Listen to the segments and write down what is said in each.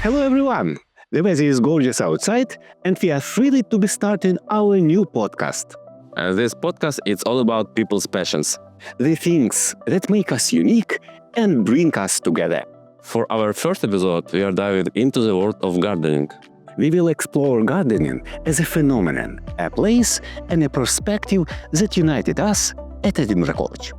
Hello everyone! The weather is gorgeous outside and we are thrilled to be starting our new podcast. This podcast is all about people's passions. The things that make us unique and bring us together. For our first episode, we are diving into the world of gardening. We will explore gardening as a phenomenon, a place and a perspective that united us at Edinburgh College.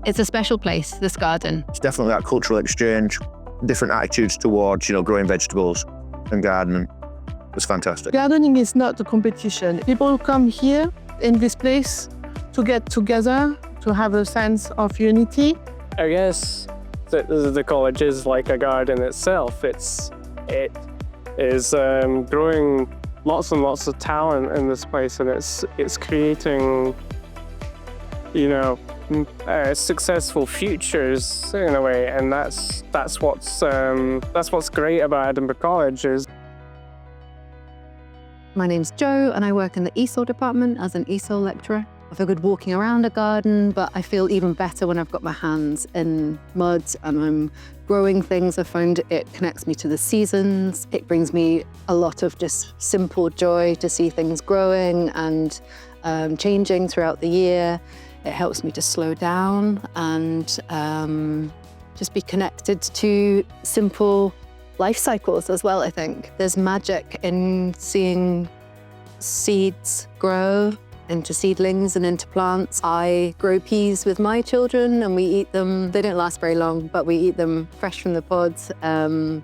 It's a special place, this garden. It's definitely that cultural exchange, different attitudes towards, growing vegetables and gardening. It was fantastic. Gardening is not a competition. People come here in this place to get together, to have a sense of unity. I guess the college is like a garden itself. It is growing lots and lots of talent in this place, and it's creating, successful futures in a way, and that's what's great about Edinburgh College is. My name's Jo, and I work in the ESOL department as an ESOL lecturer. I feel good walking around a garden, but I feel even better when I've got my hands in mud and I'm growing things. I find it connects me to the seasons. It brings me a lot of just simple joy to see things growing and changing throughout the year. It helps me to slow down and just be connected to simple life cycles as well, I think. There's magic in seeing seeds grow into seedlings and into plants. I grow peas with my children and we eat them. They don't last very long, but we eat them fresh from the pods,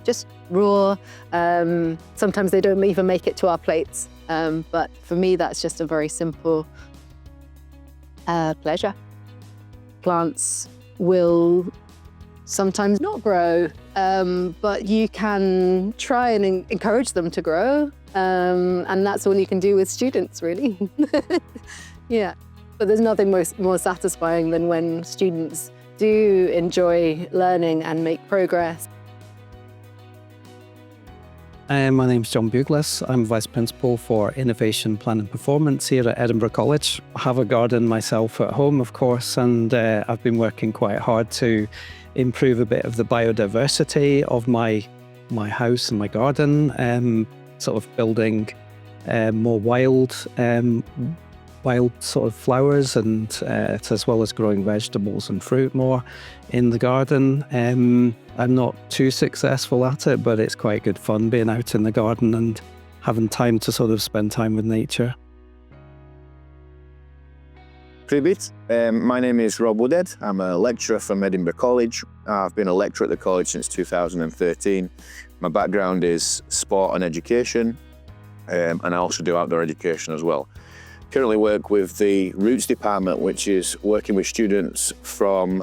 just raw. Sometimes they don't even make it to our plates. But for me, that's just a very simple pleasure. Plants will sometimes not grow, but you can try and encourage them to grow. And that's all you can do with students, really. Yeah, but there's nothing more satisfying than when students do enjoy learning and make progress. My name's John Buglas. I'm Vice Principal for Innovation, Plan and Performance here at Edinburgh College. I have a garden myself at home, of course, and I've been working quite hard to improve a bit of the biodiversity of my house and my garden, sort of building more wild sort of flowers and as well as growing vegetables and fruit more in the garden. I'm not too successful at it, but it's quite good fun being out in the garden and having time to sort of spend time with nature. Привіт. My name is Rob Woodhead. I'm a lecturer from Edinburgh College. I've been a lecturer at the college since 2013. My background is sport and education, and I also do outdoor education as well. Currently work with the Roots department, which is working with students from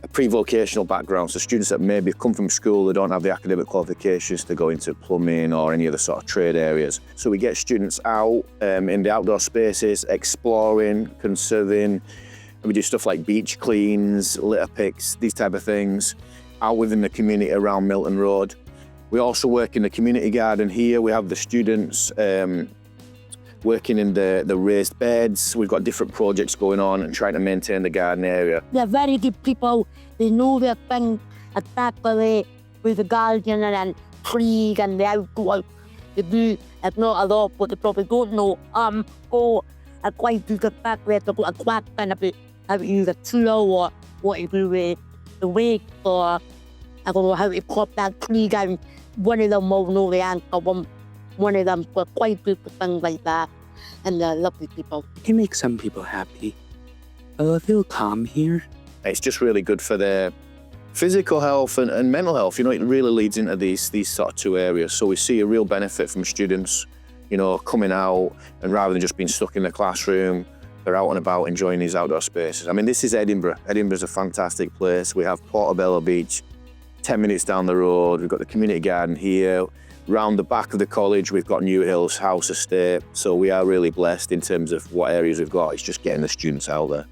a pre-vocational background, so students that maybe come from school that don't have the academic qualifications to go into plumbing or any other sort of trade areas. So we get students out in the outdoor spaces, exploring, conserving, and we do stuff like beach cleans, litter picks, these type of things, out within the community around Milton Road. We also work in the community garden here. We have the students working in the raised beds. We've got different projects going on and trying to maintain the garden area. They're very good people. They know their thing exactly with the garden and trees and the outdoors. They do. It's not a lot, but they probably don't know. I quite do the fact where to put a question about how to use a tool or what to do with the weight, or I don't know how to cut that tree down. One of them will know the answer. One of them were quite good for things like that, and they're lovely people. It can make some people happy. I feel calm here. It's just really good for their physical health and mental health. It really leads into these sort of two areas. So we see a real benefit from students, coming out, and rather than just being stuck in the classroom, they're out and about enjoying these outdoor spaces. I mean, this is Edinburgh. Edinburgh's a fantastic place. We have Portobello Beach 10 minutes down the road. We've got the community garden here. Round the back of the college, we've got New Hills House Estate. So we are really blessed in terms of what areas we've got. It's just getting the students out there.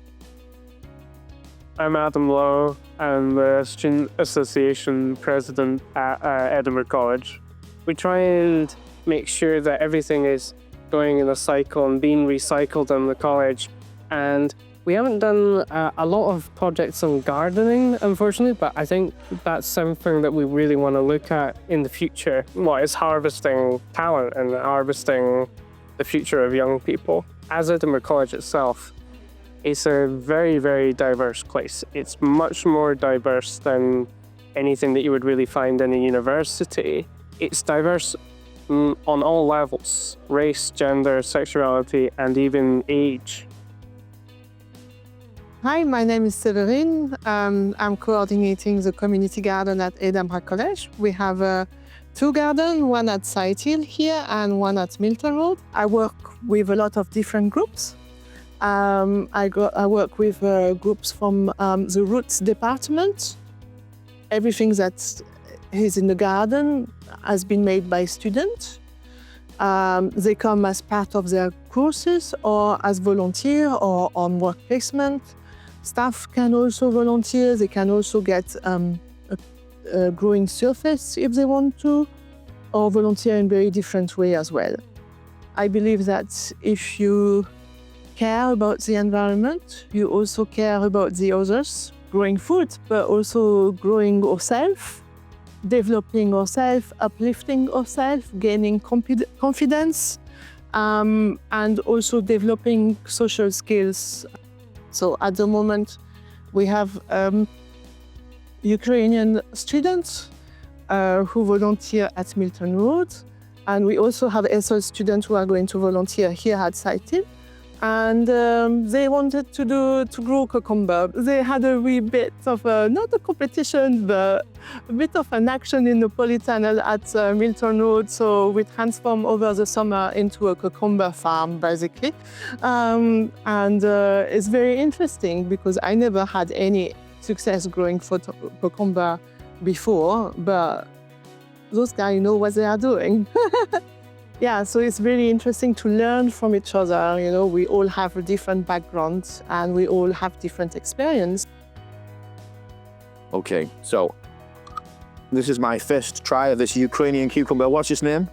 I'm Adam Lowe. I'm the Student Association President at Edinburgh College. We try and make sure that everything is going in a cycle and being recycled in the college. And We haven't done a lot of projects on gardening, unfortunately, but I think that's something that we really want to look at in the future. Well, it's harvesting talent and harvesting the future of young people. As Edinburgh College itself, it's a very, very diverse place. It's much more diverse than anything that you would really find in a university. It's diverse on all levels: race, gender, sexuality, and even age. Hi, my name is Severine. I'm coordinating the community garden at Edinburgh College. We have two gardens, one at Site Hill here and one at Milton Road. I work with a lot of different groups. I work with groups from the Roots department. Everything that is in the garden has been made by students. They come as part of their courses or as volunteer or on work placement. Staff can also volunteer. They can also get a growing surface if they want to, or volunteer in very different way as well. I believe that if you care about the environment, you also care about the others, growing food, but also growing ourselves, developing ourselves, uplifting ourselves, gaining confidence, and also developing social skills. So at the moment, we have Ukrainian students who volunteer at Milton Road, and we also have ESOL students who are going to volunteer here at Site Hill. And they wanted to grow cucumber. They had a wee bit of not a competition, but a bit of an action in the polytunnel at Milton Road. So we transformed over the summer into a cucumber farm, basically. And it's very interesting because I never had any success growing cucumber before, but those guys know what they are doing. Yeah, so it's really interesting to learn from each other. You know, we all have a different backgrounds and we all have different experience. Okay, so this is my first try of this Ukrainian cucumber. What's its name?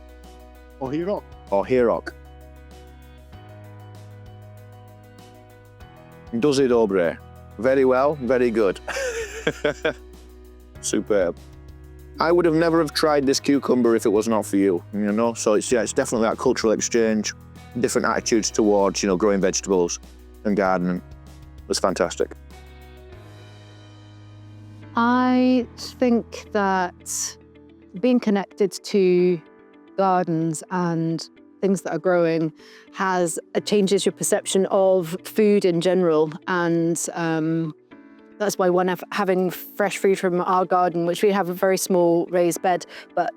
Ohirok. Ohirok. Dozy dobre. Very well, very good. Superb. I would have never have tried this cucumber if it was not for you, you know? So it's definitely that cultural exchange, different attitudes towards, growing vegetables and gardening. It was fantastic. I think that being connected to gardens and things that are growing changes your perception of food in general. And that's why having fresh food from our garden, which we have a very small raised bed, but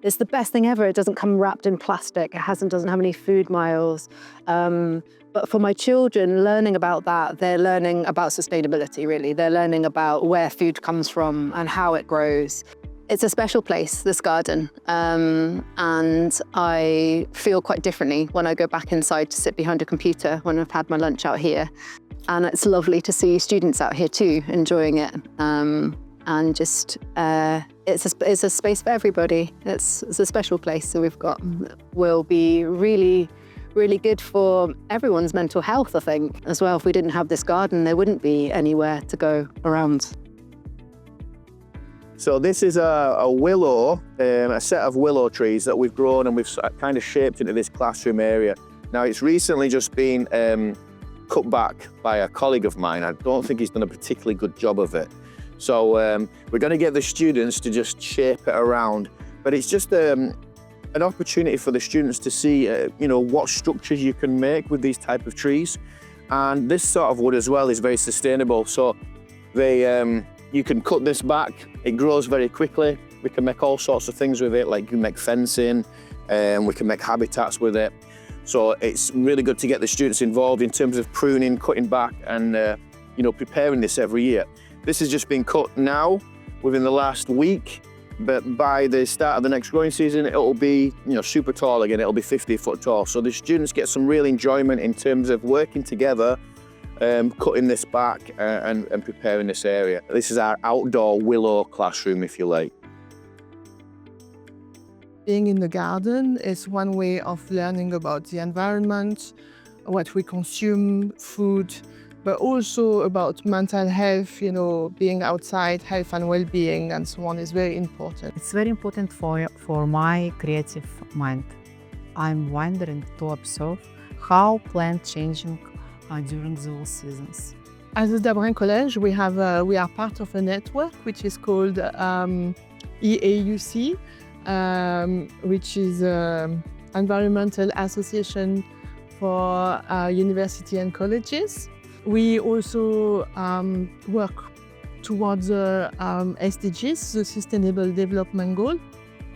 it's the best thing ever. It doesn't come wrapped in plastic. It doesn't have any food miles. But for my children, learning about that, they're learning about sustainability, really. They're learning about where food comes from and how it grows. It's a special place, this garden, and I feel quite differently when I go back inside to sit behind a computer when I've had my lunch out here. And it's lovely to see students out here too, enjoying it. And just, it's a space for everybody. It's a special place that we've got. Will be really, really good for everyone's mental health, I think, as well. If we didn't have this garden, there wouldn't be anywhere to go around. So this is a willow, a set of willow trees that we've grown and we've kind of shaped into this classroom area. Now it's recently just been cut back by a colleague of mine. I don't think he's done a particularly good job of it. So we're going to get the students to just shape it around. But it's just an opportunity for the students to see, what structures you can make with these type of trees. And this sort of wood as well is very sustainable. So you can cut this back. It grows very quickly. We can make all sorts of things with it, like you can make fencing, we can make habitats with it. So it's really good to get the students involved in terms of pruning, cutting back and preparing this every year. This has just been cut now within the last week, but by the start of the next growing season, it'll be super tall again. It'll be 50 foot tall. So the students get some real enjoyment in terms of working together, cutting this back and preparing this area. This is our outdoor willow classroom, if you like. Being in the garden is one way of learning about the environment, what we consume, food, but also about mental health, being outside, health and well-being and so on is very important. It's very important for my creative mind. I'm wondering to observe how plants changing during those seasons. At the Edinburgh College, we are part of a network which is called EAUC, which is Environmental Association for University and Colleges. We also work towards the SDGs, the Sustainable Development Goal.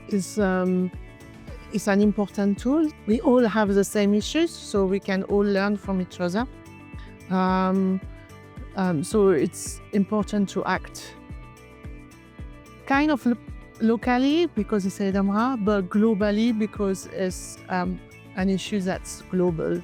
It's an important tool. We all have the same issues, so we can all learn from each other. So it's important to act kind of locally because it's Edinburgh, but globally because it's an issue that's global.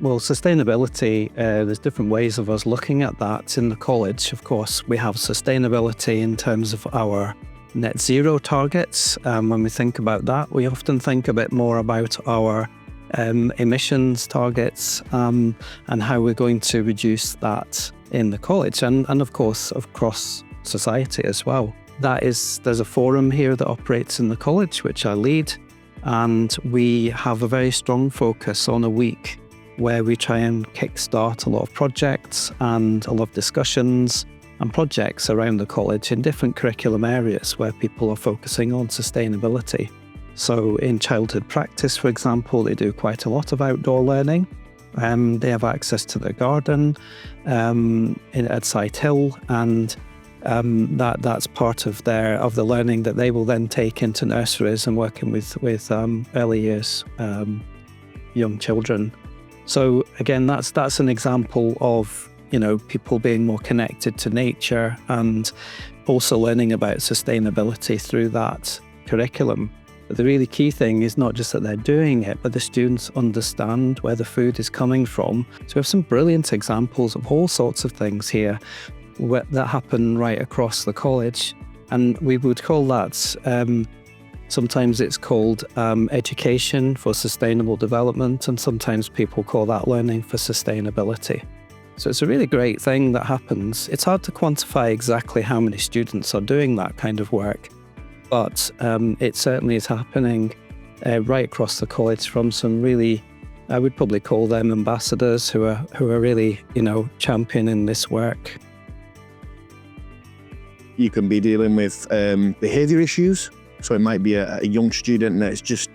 Well, sustainability, there's different ways of us looking at that. In the college, of course, we have sustainability in terms of our net zero targets. When we think about that, we often think a bit more about our emissions targets and how we're going to reduce that in the college and of course across society as well. There's a forum here that operates in the college which I lead, and we have a very strong focus on a week where we try and kickstart a lot of projects and a lot of discussions and projects around the college in different curriculum areas where people are focusing on sustainability. So in childhood practice, for example, they do quite a lot of outdoor learning. They have access to their garden at Site Hill, and that's part of the learning that they will then take into nurseries and working with early years young children. So again, that's an example of people being more connected to nature and also learning about sustainability through that curriculum. But the really key thing is not just that they're doing it, but the students understand where the food is coming from. So we have some brilliant examples of all sorts of things here that happen right across the college. And we would call that, sometimes it's called education for sustainable development, and sometimes people call that learning for sustainability. So it's a really great thing that happens. It's hard to quantify exactly how many students are doing that kind of work, but it certainly is happening right across the college from some really, I would probably call them ambassadors who are really, championing this work. You can be dealing with behaviour issues. So it might be a young student that's just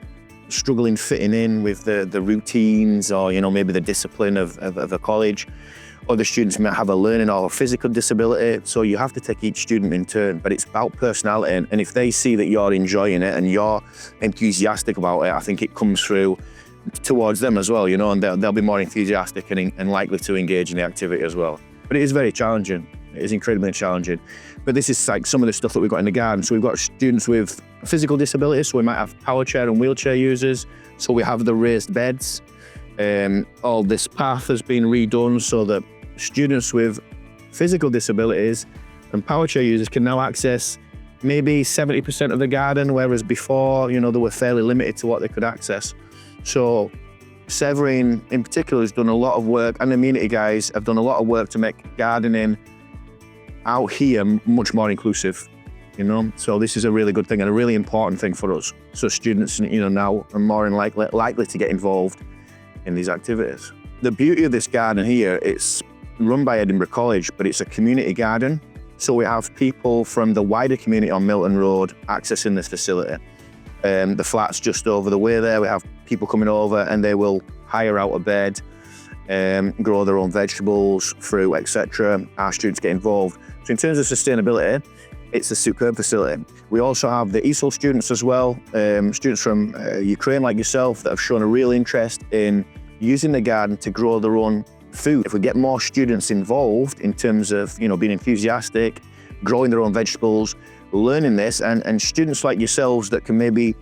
struggling fitting in with the routines or, maybe the discipline of a college. Other students might have a learning or a physical disability. So you have to take each student in turn, but it's about personality. And if they see that you're enjoying it and you're enthusiastic about it, I think it comes through towards them as well, and they'll be more enthusiastic and likely to engage in the activity as well. But it is very challenging. It is incredibly challenging. But this is like some of the stuff that we've got in the garden. So we've got students with physical disabilities. So we might have power chair and wheelchair users. So we have the raised beds. All this path has been redone so that students with physical disabilities and power chair users can now access maybe 70% of the garden, whereas before, they were fairly limited to what they could access. So Severin in particular has done a lot of work, and the amenity guys have done a lot of work to make gardening out here much more inclusive, So this is a really good thing and a really important thing for us. So students, now are more likely to get involved in these activities. The beauty of this garden here, it's run by Edinburgh College, but it's a community garden. So we have people from the wider community on Milton Road accessing this facility. The flat's just over the way there. We have people coming over and they will hire out a bed, grow their own vegetables, fruit, etc. Our students get involved. So in terms of sustainability, it's a superb facility. We also have the ESOL students as well, students from Ukraine like yourself that have shown a real interest in using the garden to grow their own food. If we get more students involved in terms of being enthusiastic, growing their own vegetables, learning this, and students like yourselves that can maybe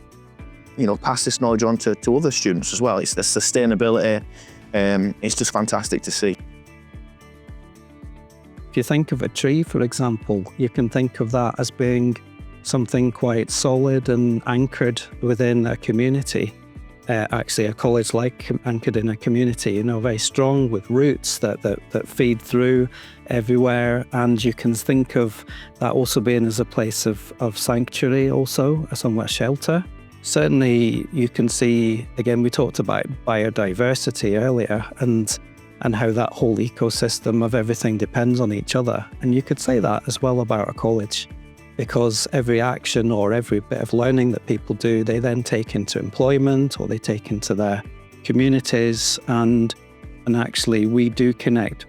pass this knowledge on to other students as well. It's the sustainability. It's just fantastic to see. If you think of a tree, for example, you can think of that as being something quite solid and anchored within a community. actually a college anchored in a community, very strong with roots that feed through everywhere. And you can think of that also being as a place of sanctuary, also somewhat shelter. Certainly you can see, again, we talked about biodiversity earlier and how that whole ecosystem of everything depends on each other. And you could say that as well about a college, because every action or every bit of learning that people do, they then take into employment or they take into their communities. And actually we do connect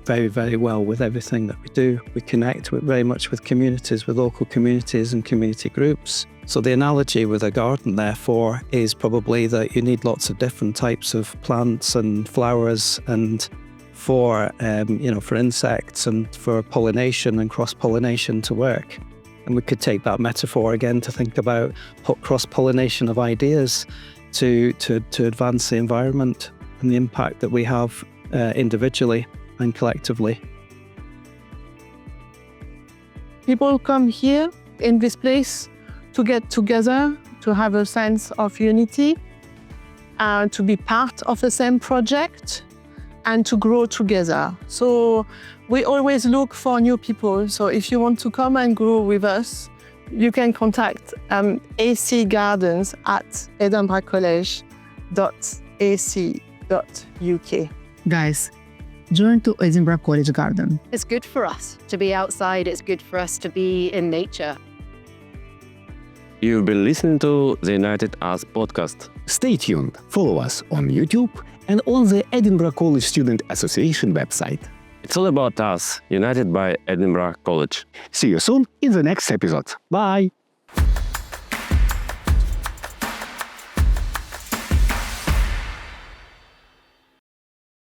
very, very well with everything that we do. We connect very much with communities, with local communities and community groups. So the analogy with a garden, therefore, is probably that you need lots of different types of plants and flowers, and for insects and for pollination and cross-pollination to work. And we could take that metaphor again to think about cross-pollination of ideas to advance the environment and the impact that we have individually and collectively. People come here in this place to get together, to have a sense of unity, to be part of the same project, and to grow together. So we always look for new people. So if you want to come and grow with us, you can contact AC Gardens at edinburghcollege.ac.uk. Guys, join to Edinburgh College Garden. It's good for us to be outside. It's good for us to be in nature. You've been listening to the United Us podcast. Stay tuned, follow us on YouTube and on the Edinburgh College Student Association website. It's all about us, united by Edinburgh College. See you soon in the next episode. Bye!